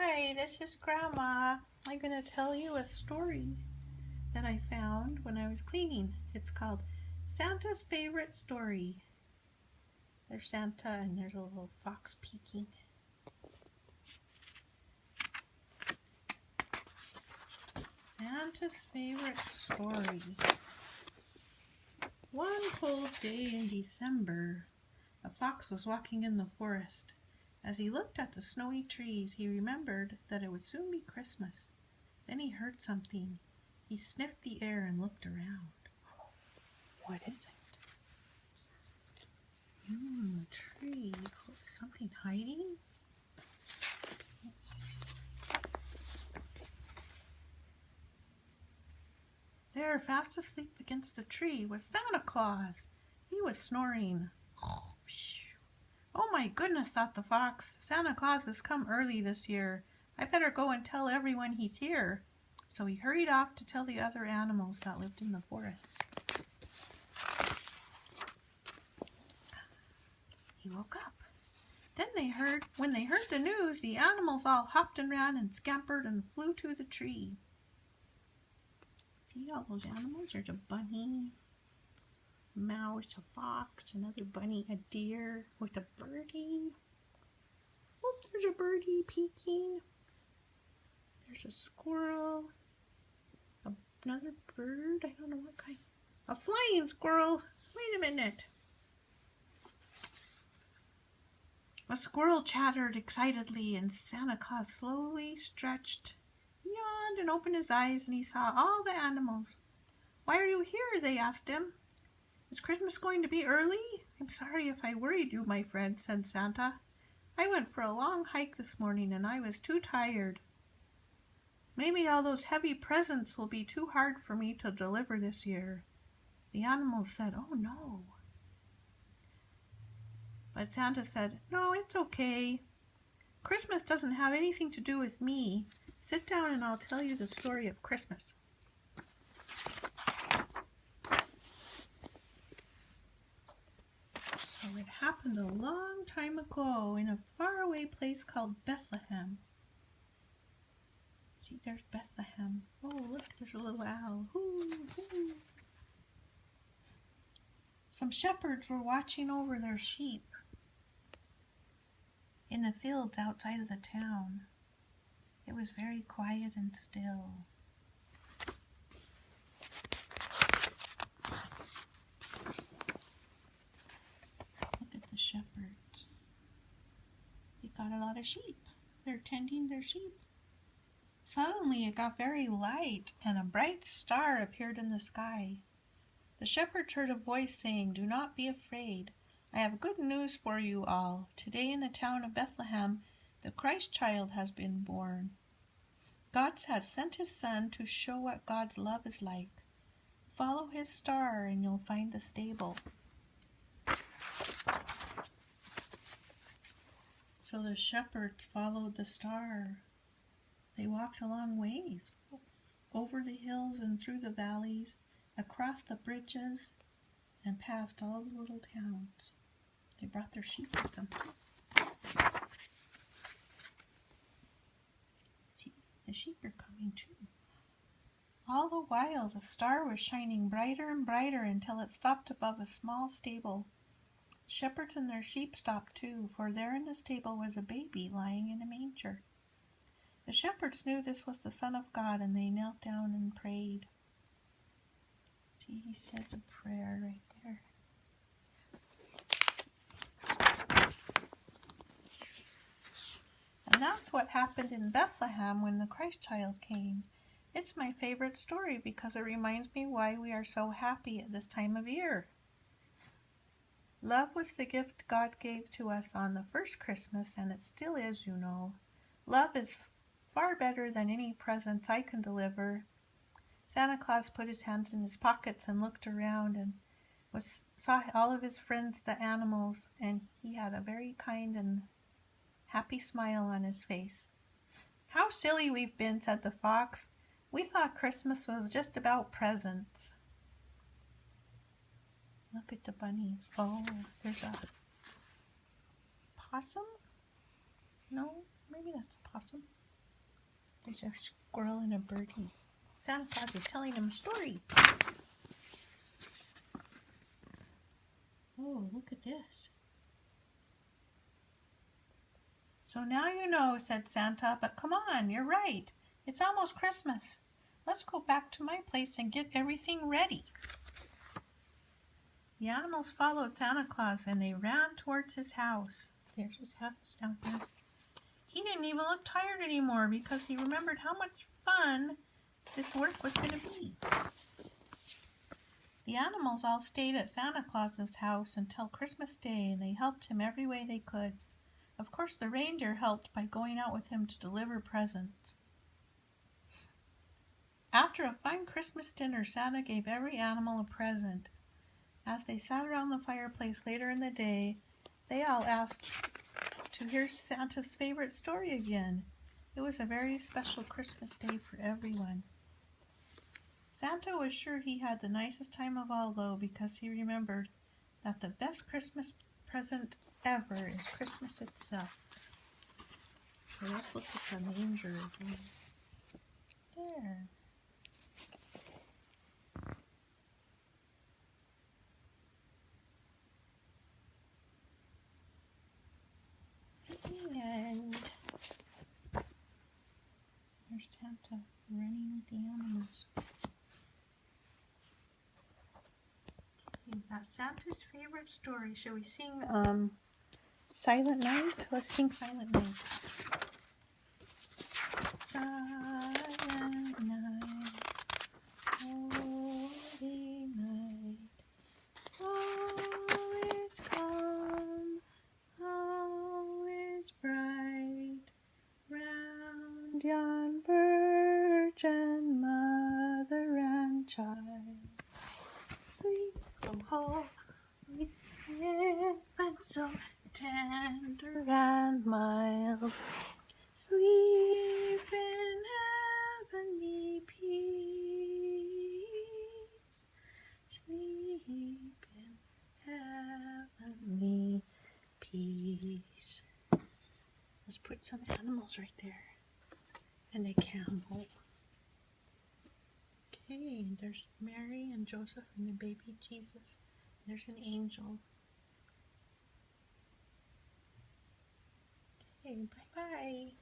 Hi, this is Grandma. I'm going to tell you a story that I found when I was cleaning. It's called Santa's Favorite Story. There's Santa and there's a little fox peeking. Santa's Favorite Story. One cold day in December, a fox was walking in the forest. As he looked at the snowy trees, he remembered that it would soon be Christmas. Then he heard something. He sniffed the air and looked around. What is it? A tree. Something hiding? Let's see. There, fast asleep against a tree, was Santa Claus. He was snoring. Oh my goodness, thought the fox. Santa Claus has come early this year. I better go and tell everyone he's here. So he hurried off to tell the other animals that lived in the forest. He woke up. Then when they heard the news, the animals all hopped and ran and scampered and flew to the tree. See all those animals? There's a bunny, a mouse, a fox, another bunny, a deer with a birdie. Oh, there's a birdie peeking. There's a squirrel, another bird. I don't know what kind. A flying squirrel. Wait a minute. A squirrel chattered excitedly, and Santa Claus slowly stretched, yawned, and opened his eyes, and he saw all the animals. "Why are you here?" they asked him. "Is Christmas going to be early?" "I'm sorry if I worried you, my friend," said Santa. "I went for a long hike this morning, and I was too tired. Maybe all those heavy presents will be too hard for me to deliver this year." The animals said, "Oh no." But Santa said, "No, it's okay. Christmas doesn't have anything to do with me. Sit down and I'll tell you the story of Christmas." So it happened a long time ago in a faraway place called Bethlehem. See, there's Bethlehem. Oh, look, there's a little owl. Hoo, hoo. Some shepherds were watching over their sheep in the fields outside of the town. It was very quiet and still. Look at the shepherds. They got a lot of sheep. They're tending their sheep. Suddenly it got very light, and a bright star appeared in the sky. The shepherds heard a voice saying, "Do not be afraid. I have good news for you all. Today in the town of Bethlehem, the Christ child has been born. God has sent his son to show what God's love is like. Follow his star and you'll find the stable." So the shepherds followed the star. They walked a long ways, over the hills and through the valleys, across the bridges, and past all the little towns. They brought their sheep with them. See, the sheep are coming too. All the while, the star was shining brighter and brighter until it stopped above a small stable. Shepherds and their sheep stopped too, for there in the stable was a baby lying in a manger. The shepherds knew this was the Son of God, and they knelt down and prayed. See, he says a prayer right there. And that's what happened in Bethlehem when the Christ child came. It's my favorite story because it reminds me why we are so happy at this time of year. Love was the gift God gave to us on the first Christmas, and it still is, you know. Love is far better than any presents I can deliver. Santa Claus put his hands in his pockets and looked around and saw all of his friends, the animals, and he had a very kind and happy smile on his face. "How silly we've been," said the fox. "We thought Christmas was just about presents." Look at the bunnies. Oh, there's a possum? No, maybe that's a possum. There's a squirrel and a birdie. Santa Claus is telling him a story. Oh, look at this. So now you know, said Santa, but come on, you're right. It's almost Christmas. Let's go back to my place and get everything ready. The animals followed Santa Claus and they ran towards his house. There's his house down there. He didn't even look tired anymore because he remembered how much fun this work was going to be. The animals all stayed at Santa Claus's house until Christmas Day, and they helped him every way they could. Of course, the reindeer helped by going out with him to deliver presents. After a fun Christmas dinner, Santa gave every animal a present. As they sat around the fireplace later in the day, they all asked to hear Santa's favorite story again. It was a very special Christmas day for everyone. Santa was sure he had the nicest time of all, though, because he remembered that the best Christmas present ever is Christmas itself. So let's look at the manger again. There. And there's Santa running with the animals. Okay, that's Santa's favorite story. Shall we sing Silent Night? Let's sing Silent Night. Silent night, holy night, all is calm, all is bright, round yon virgin mother and child. Sleep, oh holy infant, so tender and mild. Sleep in heavenly peace. Sleep in heavenly peace. Let's put some animals right there. And a camel. Okay, and there's Mary and Joseph and the baby Jesus. There's an angel. Okay, bye-bye.